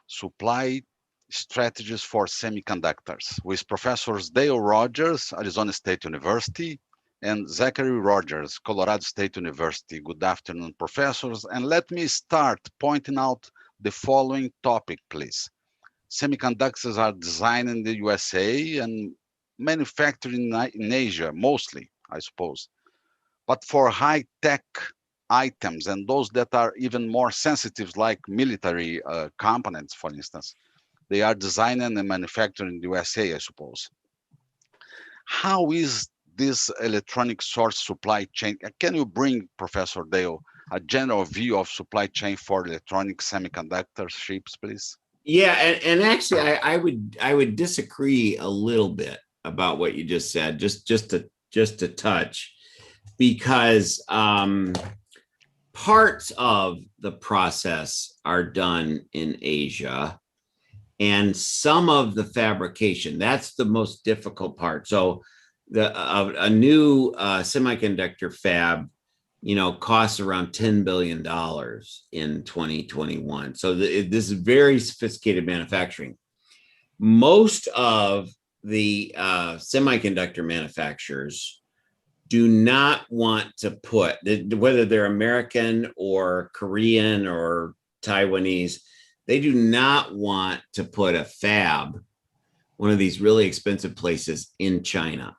Supply Strategies for Semiconductors, with Professors Dale Rogers, Arizona State University, and Zachary Rogers, Colorado State University. Good afternoon, professors. And let me start pointing out the following topic, please. Semiconductors are designed in the USA and manufactured in Asia, mostly, I suppose. But for high-tech items and those that are even more sensitive, like military components, for instance, they are designed and manufactured in the USA, I suppose. How is this electronic source supply chain? Can you bring, Professor Dale, a general view of supply chain for electronic semiconductor chips, please? Yeah, and actually, I would disagree a little bit about what you just said, just to touch, because parts of the process are done in Asia, and some of the fabrication, that's the most difficult part. So a new semiconductor fab, costs around $10 billion in 2021. So this is very sophisticated manufacturing. Most of the semiconductor manufacturers do not want to put, whether they're American or Korean or Taiwanese, they do not want to put a fab, one of these really expensive places, in China.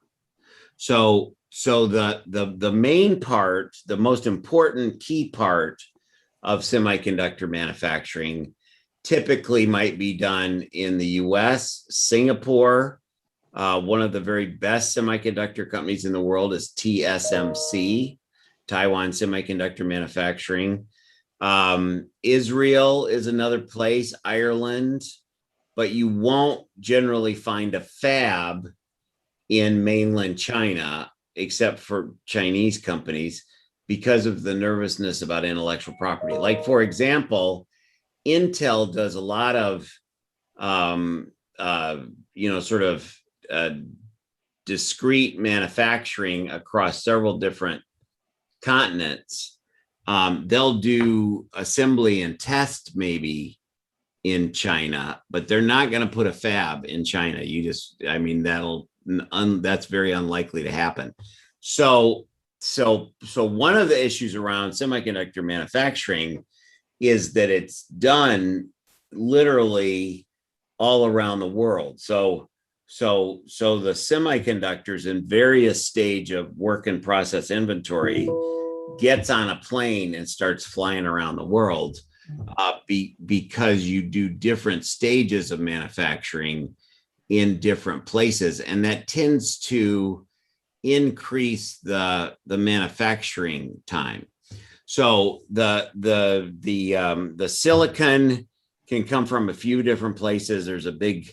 So the main part, the most important key part of semiconductor manufacturing typically might be done in the US, Singapore. One of the very best semiconductor companies in the world is TSMC, Taiwan Semiconductor Manufacturing. Israel is another place, Ireland, but you won't generally find a fab in mainland China, except for Chinese companies, because of the nervousness about intellectual property. Like, for example, Intel does a lot of, discrete manufacturing across several different continents. They'll do assembly and test maybe in China, but they're not going to put a fab in China. That's very unlikely to happen. So one of the issues around semiconductor manufacturing is that it's done literally all around the world. So the semiconductors in various stage of work in process inventory gets on a plane and starts flying around the world, because you do different stages of manufacturing in different places, and that tends to increase the manufacturing time. So the silicon can come from a few different places. There's a big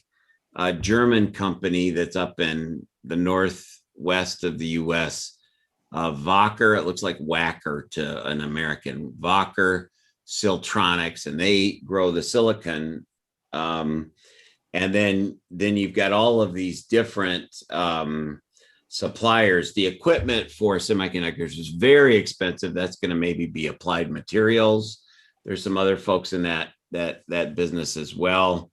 German company that's up in the northwest of the US, Wacker. It looks like Whacker to an American, Wacker Siltronics, and they grow the silicon. And then you've got all of these different suppliers. The equipment for semiconductors is very expensive. That's going to maybe be Applied Materials. There's some other folks in that business as well.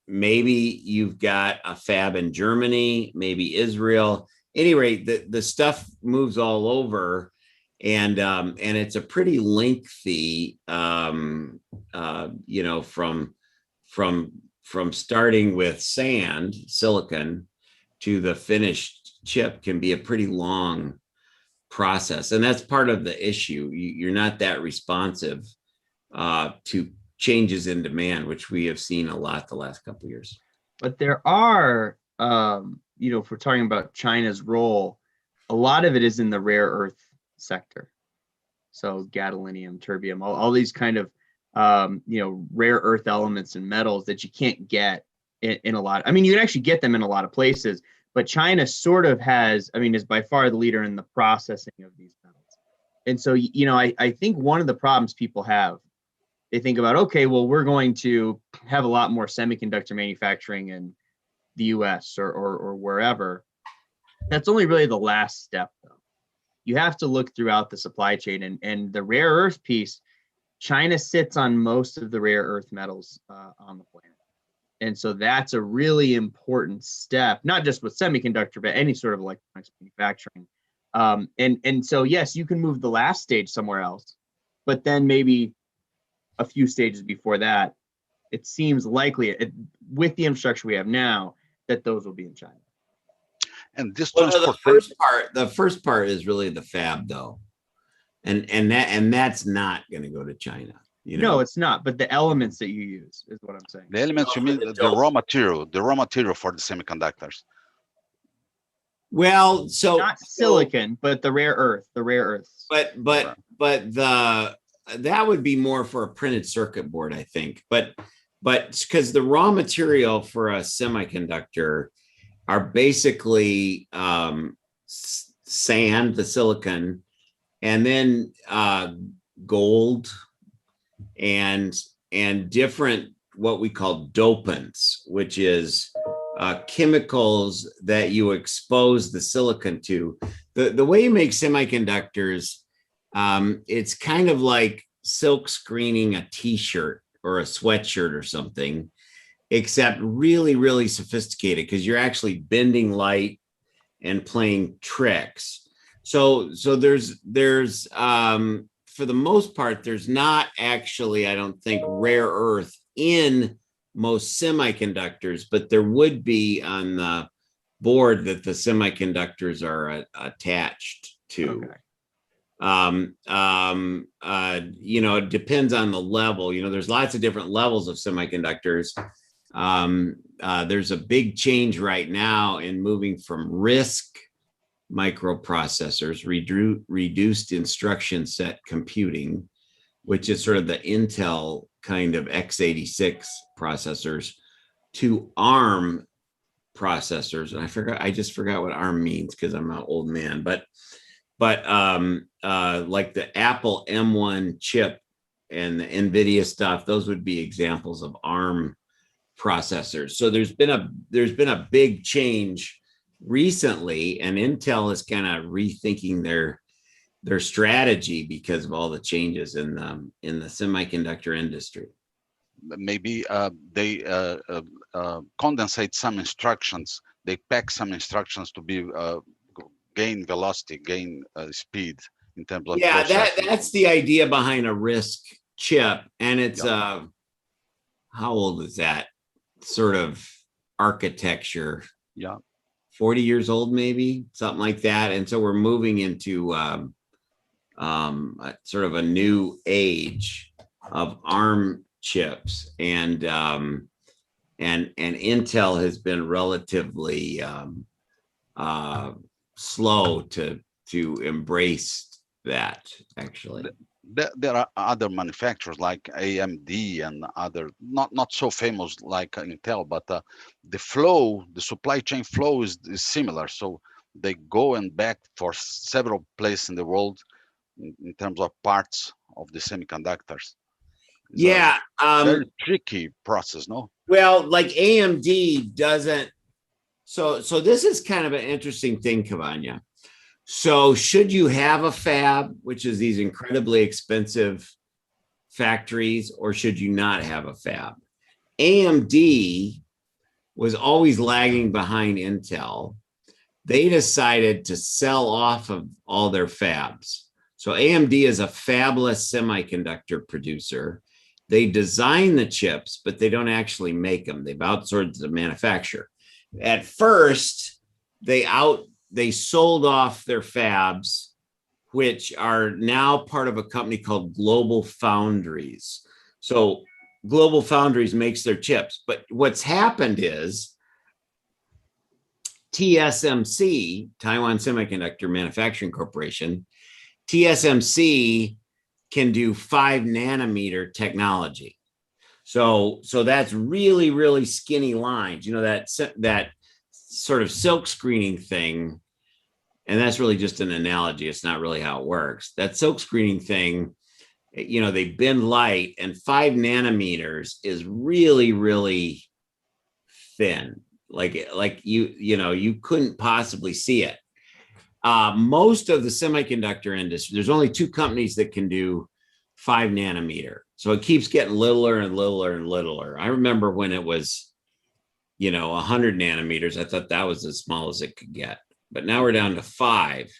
Maybe you've got a fab in Germany, maybe Israel. At any rate, the stuff moves all over, and it's a pretty lengthy, from starting with sand, silicon, to the finished chip can be a pretty long process. And that's part of the issue. You're not that responsive to changes in demand, which we have seen a lot the last couple of years. But there are, if we're talking about China's role, a lot of it is in the rare earth sector. So gadolinium, terbium, all these kind of rare earth elements and metals that you can't get in a lot. I mean, you can actually get them in a lot of places, but China sort of is by far the leader in the processing of these metals. And so, I think one of the problems people have, they think about, okay, well, we're going to have a lot more semiconductor manufacturing in the US or wherever. That's only really the last step, though. You have to look throughout the supply chain, and the rare earth piece, China sits on most of the rare earth metals on the planet. And so that's a really important step, not just with semiconductor, but any sort of electronics manufacturing. And so, yes, you can move the last stage somewhere else, but then maybe a few stages before that, it seems likely with the infrastructure we have now that those will be in China. And this Well, transportation. the first part is really the fab though. And that's not going to go to China. You know? No, it's not. But the elements that you use is what I'm saying. The elements, you mean the raw material for the semiconductors. Well, so not silicon, but the rare earths. But that would be more for a printed circuit board, I think. But because the raw material for a semiconductor are basically sand, the silicon, and then gold and different what we call dopants, which is chemicals that you expose the silicon to. The way you make semiconductors, it's kind of like silk screening a t-shirt or a sweatshirt or something, except really, really sophisticated because you're actually bending light and playing tricks. So there's for the most part, there's not actually, I don't think, rare earth in most semiconductors, but there would be on the board that the semiconductors are attached to. Okay. It depends on the level. There's lots of different levels of semiconductors. There's a big change right now in moving from RISC microprocessors, reduced instruction set computing, which is sort of the Intel kind of x86 processors, to ARM processors. And I just forgot what ARM means because I'm an old man, but like the Apple M1 chip and the NVIDIA stuff, those would be examples of ARM processors. So there's been a big change recently, and Intel is kind of rethinking their strategy because of all the changes in the semiconductor industry. Maybe they condensate some instructions. They pack some instructions to be gain velocity, gain speed in terms of processing. That's the idea behind a RISC chip, and it's how old is that sort of architecture? 40 years old, maybe something like that. And so we're moving into sort of a new age of ARM chips, and Intel has been relatively slow to embrace that. Actually, there are other manufacturers like AMD and other not so famous like Intel, but the supply chain flow is similar. So they go and back for several places in the world in terms of parts of the semiconductors. It's very tricky process, no? Well, like AMD doesn't. So this is kind of an interesting thing, Cavagna. So should you have a fab, which is these incredibly expensive factories, or should you not have a fab? AMD was always lagging behind Intel. They decided to sell off of all their fabs. So AMD is a fabless semiconductor producer. They design the chips, but they don't actually make them. They've outsourced the manufacturer. At first, they sold off their fabs, which are now part of a company called GlobalFoundries. So GlobalFoundries makes their chips. But what's happened is TSMC, Taiwan Semiconductor Manufacturing Corporation, TSMC can do 5 nanometer technology. So that's really, really skinny lines, that sort of silk screening thing. And that's really just an analogy. It's not really how it works. That silk screening thing, they bend light, and 5 nanometers is really, really thin. Like you couldn't possibly see it. Most of the semiconductor industry, there's only 2 companies that can do 5 nanometer. So it keeps getting littler and littler and littler. I remember when it was, 100 nanometers, I thought that was as small as it could get. But now we're down to 5.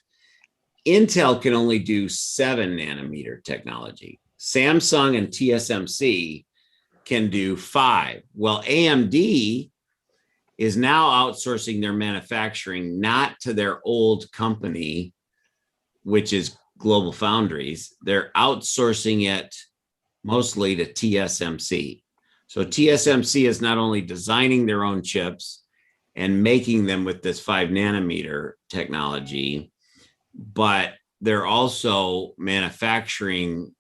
Intel can only do 7 nanometer technology. Samsung and TSMC can do 5. Well, AMD is now outsourcing their manufacturing not to their old company, which is Global Foundries. They're outsourcing it mostly to TSMC. So TSMC is not only designing their own chips and making them with this 5 nanometer technology, but they're also manufacturing,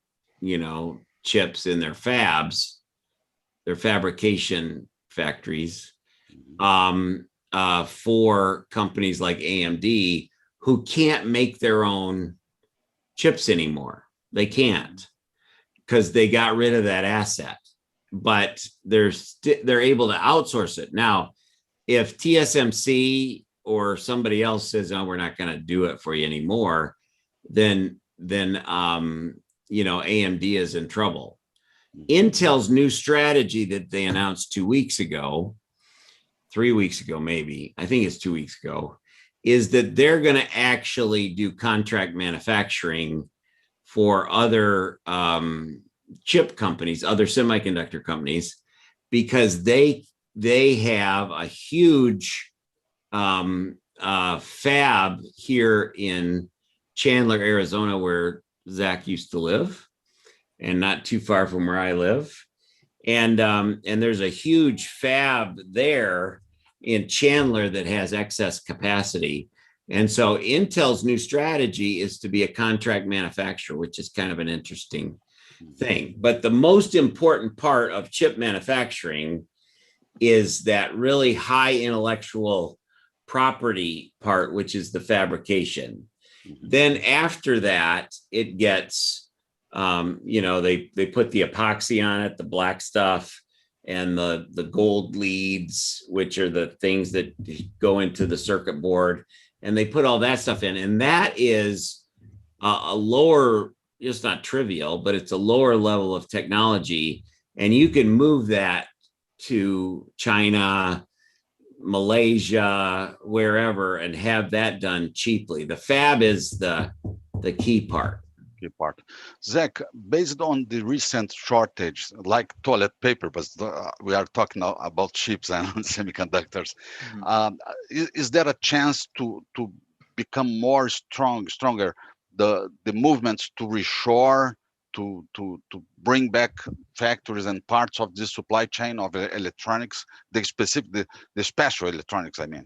chips in their fabs, their fabrication factories, for companies like AMD who can't make their own chips anymore. They can't because they got rid of that asset, but they're able to outsource it. Now, if TSMC or somebody else says, "Oh, we're not going to do it for you anymore," then AMD is in trouble. Intel's new strategy that they announced 2 weeks ago, 3 weeks ago, maybe, I think it's 2 weeks ago, is that they're going to actually do contract manufacturing for other chip companies, other semiconductor companies, because they have a huge fab here in Chandler, Arizona, where Zach used to live, and not too far from where I live. And there's a huge fab there in Chandler that has excess capacity. And so Intel's new strategy is to be a contract manufacturer, which is kind of an interesting thing. But the most important part of chip manufacturing is that really high intellectual property part, which is the fabrication. Then after that, it gets, they put the epoxy on it, the black stuff, and the gold leads, which are the things that go into the circuit board. And they put all that stuff in. And that is a lower, it's not trivial, but it's a lower level of technology. And you can move that to China, Malaysia, wherever, and have that done cheaply. The fab is the key part. Part. Zach, based on the recent shortage, like toilet paper, but we are talking now about chips and semiconductors, is there a chance to become more stronger, the movements to reshore, to bring back factories and parts of the supply chain of electronics, the special electronics, I mean?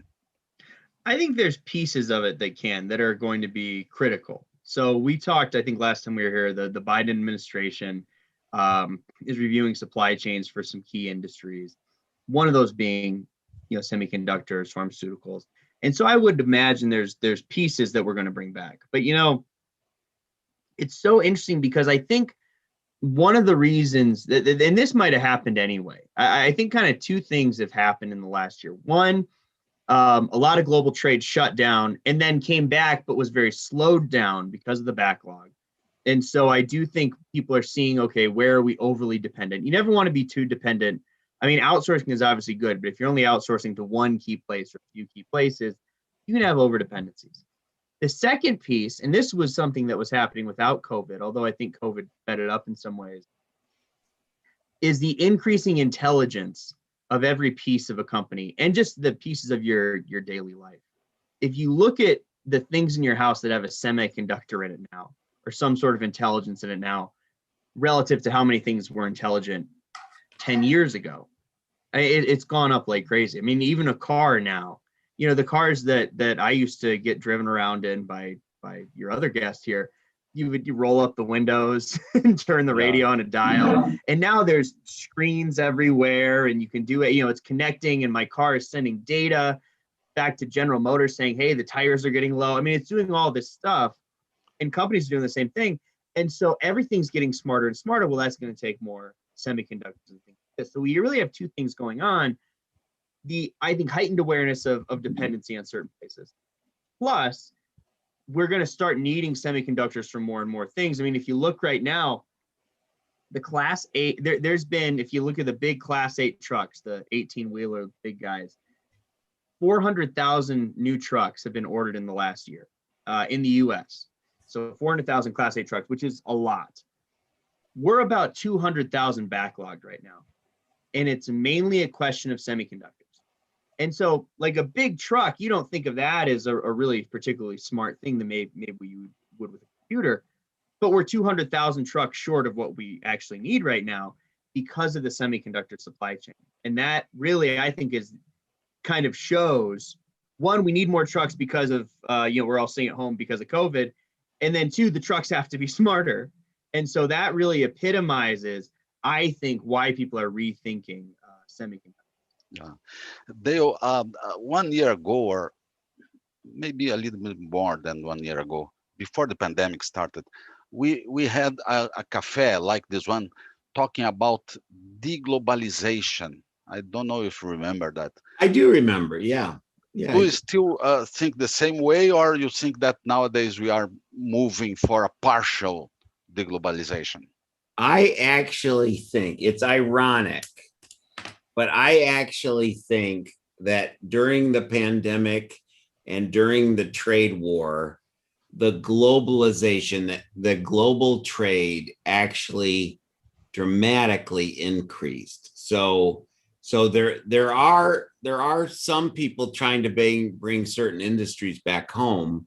I think there's pieces of it that are going to be critical. So we talked, I think last time we were here, the Biden administration is reviewing supply chains for some key industries. One of those being, semiconductors, pharmaceuticals. And so I would imagine there's pieces that we're going to bring back. But, it's so interesting because I think one of the reasons that, and this might have happened anyway, I think kind of two things have happened in the last year. One, a lot of global trade shut down and then came back, but was very slowed down because of the backlog. And so I do think people are seeing, okay, where are we overly dependent? You never want to be too dependent. I mean, outsourcing is obviously good, but if you're only outsourcing to one key place or a few key places, you can have over dependencies. The second piece, and this was something that was happening without COVID, although I think COVID sped it up in some ways, is the increasing intelligence of every piece of a company and just the pieces of your daily life. If you look at the things in your house that have a semiconductor in it now, or some sort of intelligence in it now, relative to how many things were intelligent 10 years ago, it's gone up like crazy. I mean, even a car now, the cars that I used to get driven around in by your other guest here, you roll up the windows and turn the radio on a dial. And now there's screens everywhere and you can do it, it's connecting, and my car is sending data back to General Motors saying, hey, the tires are getting low. I mean, it's doing all this stuff and companies are doing the same thing. And so everything's getting smarter and smarter. Well, that's going to take more semiconductors and things like this. So we really have two things going on. I think heightened awareness of dependency on certain places. Plus, we're going to start needing semiconductors for more and more things. I mean, if you look right now, the Class 8, there's been, if you look at the big Class 8 trucks, the 18-wheeler big guys, 400,000 new trucks have been ordered in the last year in the US. So 400,000 Class 8 trucks, which is a lot. We're about 200,000 backlogged right now. And it's mainly a question of semiconductors. And so like a big truck, you don't think of that as a really particularly smart thing that maybe you would with a computer, but we're 200,000 trucks short of what we actually need right now because of the semiconductor supply chain. And that really, I think, is kind of shows, one, we need more trucks because of, we're all staying at home because of COVID. And then two, the trucks have to be smarter. And so that really epitomizes, I think, why people are rethinking semiconductors. Yeah. Dale, 1 year ago, or maybe a little bit more than 1 year ago, before the pandemic started, we had a cafe like this one talking about deglobalization. I don't know if you remember that. I do remember. Yeah. Yeah. Do you still think the same way, or you think that nowadays we are moving for a partial deglobalization? I actually think it's ironic, but I actually think that during the pandemic and during the trade war, the globalization, the global trade actually dramatically increased. So there are some people trying to bring certain industries back home,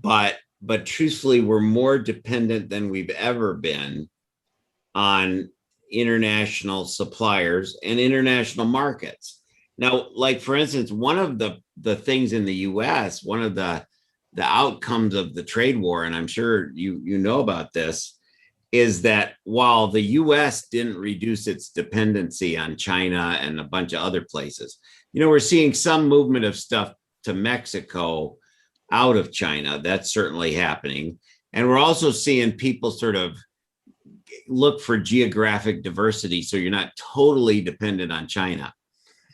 but truthfully, we're more dependent than we've ever been on international suppliers and international markets. Now, like for instance, one of the things in the US, one of the outcomes of the trade war, and I'm sure you know about this, is that while the US didn't reduce its dependency on China and a bunch of other places, we're seeing some movement of stuff to Mexico out of China. That's certainly happening. And we're also seeing people sort of look for geographic diversity so you're not totally dependent on China.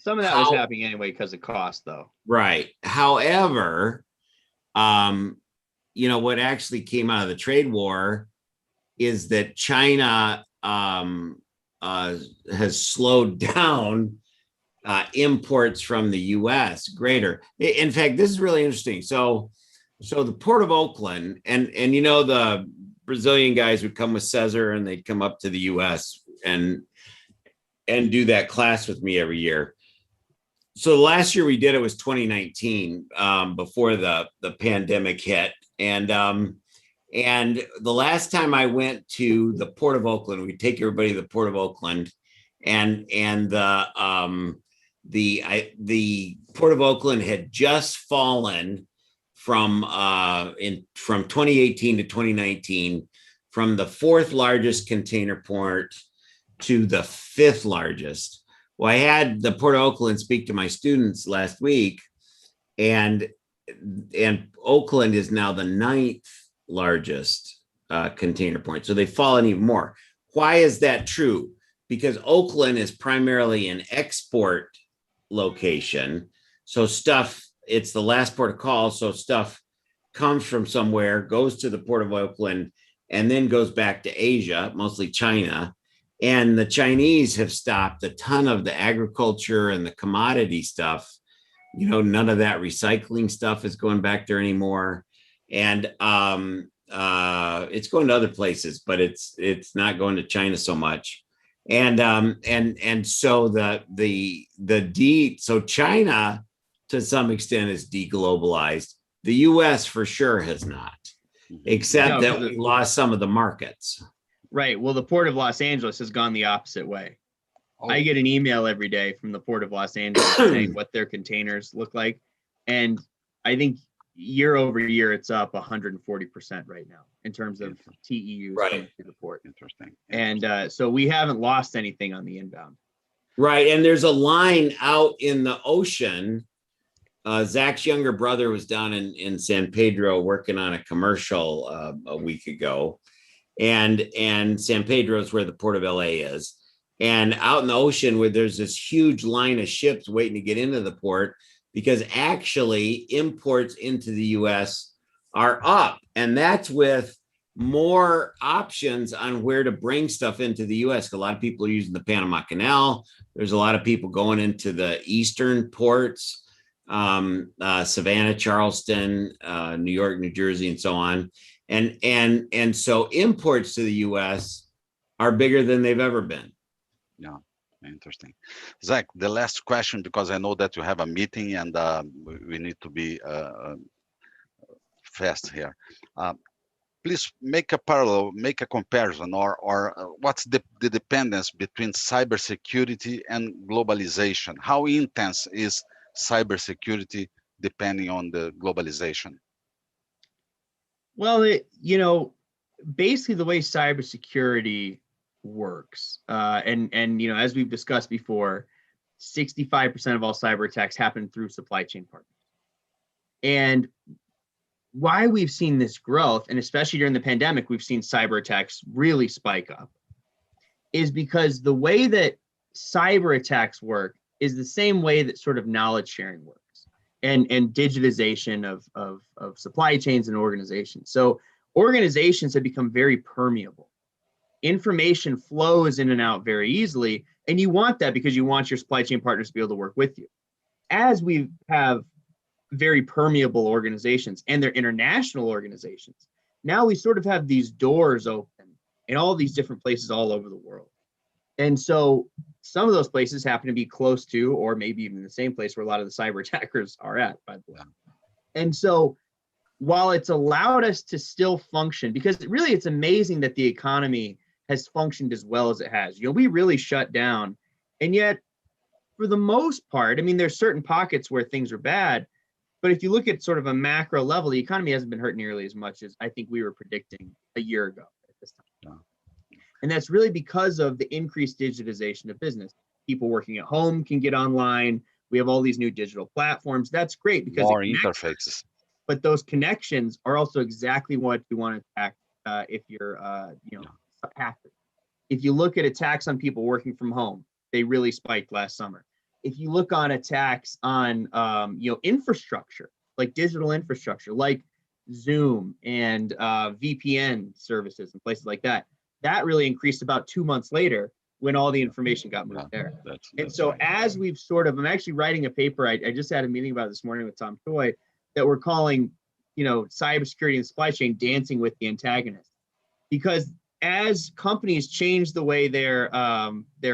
Some of that was happening anyway because of cost, though. Right. However, what actually came out of the trade war is that China has slowed down imports from the US greater. In fact, this is really interesting. So the Port of Oakland and the Brazilian guys would come with Cesar and they'd come up to the US and do that class with me every year. So last year we did, it was 2019, before the pandemic hit. And the last time I went to the Port of Oakland, we take everybody to the Port of Oakland, and the Port of Oakland had just fallen from 2018 to 2019 from the fourth largest container port to the fifth largest. Well, I had the Port of Oakland speak to my students last week, and Oakland is now the ninth largest container port. So they've fallen even more. Why is that true? Because Oakland is primarily an export location. So it's the last port of call. So stuff comes from somewhere, goes to the Port of Oakland, and then goes back to Asia, mostly China. And the Chinese have stopped a ton of the agriculture and the commodity stuff. None of that recycling stuff is going back there anymore. And it's going to other places, but it's not going to China so much. And so so China to some extent is deglobalized. The US for sure has not, except that we lost some of the markets. Right. Well, the Port of Los Angeles has gone the opposite way. Oh. I get an email every day from the Port of Los Angeles saying what their containers look like. And I think year over year, it's up 140% right now in terms of TEUs coming through the port. Interesting. And so we haven't lost anything on the inbound. Right. And there's a line out in the ocean. Zach's younger brother was down in San Pedro working on a commercial a week ago. And San Pedro is where the Port of LA is. And out in the ocean where there's this huge line of ships waiting to get into the port, because actually imports into the US are up. And that's with more options on where to bring stuff into the US. A lot of people are using the Panama Canal. There's a lot of people going into the eastern ports, Savannah, Charleston, New York, New Jersey, and so on. And so imports to the US are bigger than they've ever been. Yeah, interesting. Zach, the last question, because I know that you have a meeting and we need to be fast here. Please make a parallel, make a comparison, or what's the dependence between cybersecurity and globalization? How intense is cybersecurity depending on the globalization? Well, basically the way cybersecurity works, and as we've discussed before, 65% of all cyber attacks happen through supply chain partners. And why we've seen this growth, and especially during the pandemic, we've seen cyber attacks really spike up, is because the way that cyber attacks work is the same way that sort of knowledge sharing works, and digitization of supply chains and organizations. So organizations have become very permeable. Information flows in and out very easily, and you want that because you want your supply chain partners to be able to work with you. As we have very permeable organizations, and they're international organizations, now we sort of have these doors open in all these different places all over the world. And so some of those places happen to be close to, or maybe even the same place where a lot of the cyber attackers are at, by the way. And so while it's allowed us to still function, because really it's amazing that the economy has functioned as well as it has. We really shut down, and yet for the most part, I mean, there's certain pockets where things are bad, but if you look at sort of a macro level, the economy hasn't been hurt nearly as much as I think we were predicting a year ago at this time. And that's really because of the increased digitization of business. People working at home can get online. We have all these new digital platforms. That's great because more interfaces. But those connections are also exactly what you want to attack if you're, hackers. If you look at attacks on people working from home, they really spiked last summer. If you look on attacks on infrastructure, like digital infrastructure, like Zoom and VPN services and places like that, that really increased about 2 months later when all the information got moved there. And so as we've I'm actually writing a paper, I just had a meeting about it this morning with Tom Choi, that we're calling, cybersecurity and supply chain dancing with the antagonist. Because as companies change the way they're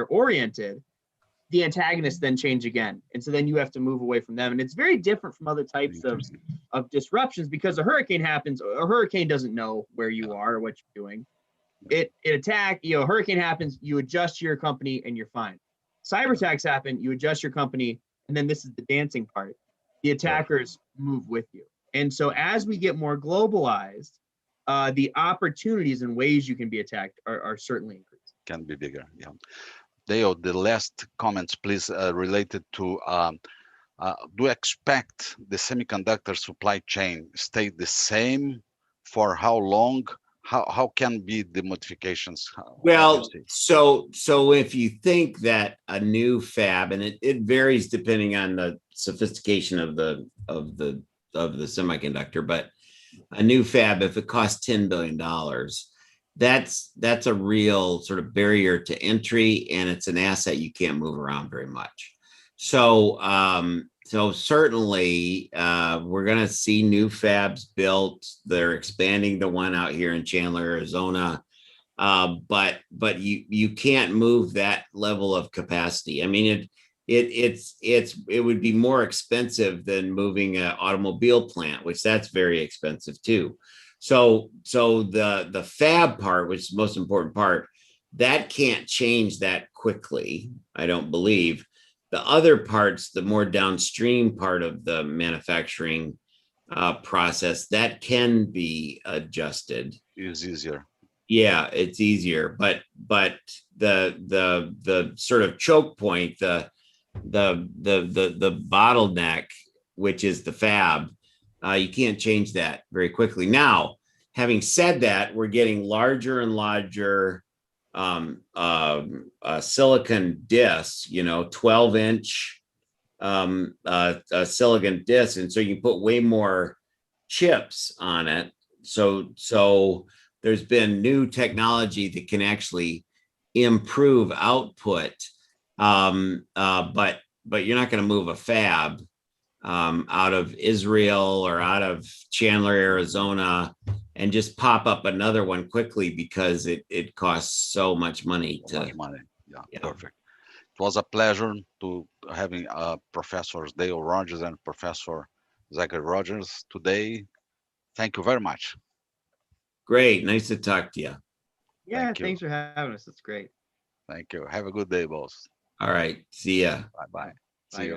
oriented, the antagonists then change again. And so then you have to move away from them. And it's very different from other types of disruptions, because a hurricane happens, a hurricane doesn't know where you are or what you're doing. It a hurricane happens, you adjust your company and you're fine. Cyber attacks happen, you adjust your company, and then this is the dancing part. The attackers move with you. And so as we get more globalized, the opportunities and ways you can be attacked are certainly increasing. Can be bigger, yeah. Dale, the last comments, please, related to do you expect the semiconductor supply chain stay the same for how long? How can be the modifications? Well, so if you think that a new fab, and it varies depending on the sophistication of the semiconductor, but a new fab, if it costs $10 billion, that's a real sort of barrier to entry, and it's an asset you can't move around very much. So certainly we're going to see new fabs built. They're expanding the one out here in Chandler, Arizona, but you can't move that level of capacity. I mean, it would be more expensive than moving an automobile plant, which that's very expensive too. So the fab part, which is the most important part, that can't change that quickly, I don't believe. The other parts, the more downstream part of the manufacturing process, that can be adjusted. It's easier. Yeah, it's easier, but the sort of choke point, the bottleneck, which is the fab, you can't change that very quickly. Now, having said that, we're getting larger and larger silicon discs, 12-inch silicon discs, and so you put way more chips on it. So there's been new technology that can actually improve output. But you're not going to move a fab out of Israel or out of Chandler, Arizona, and just pop up another one quickly because it costs so much money So much to. money. Yeah, Yeah. perfect. It was a pleasure to having Professors Dale Rogers and Professor Zachary Rogers today. Thank you very much. Great. Nice to talk to you. Yeah, Thank you. thanks for having us. That's great. Thank you. Have a good day, boss. All right. See ya. Bye bye. See Bye, you.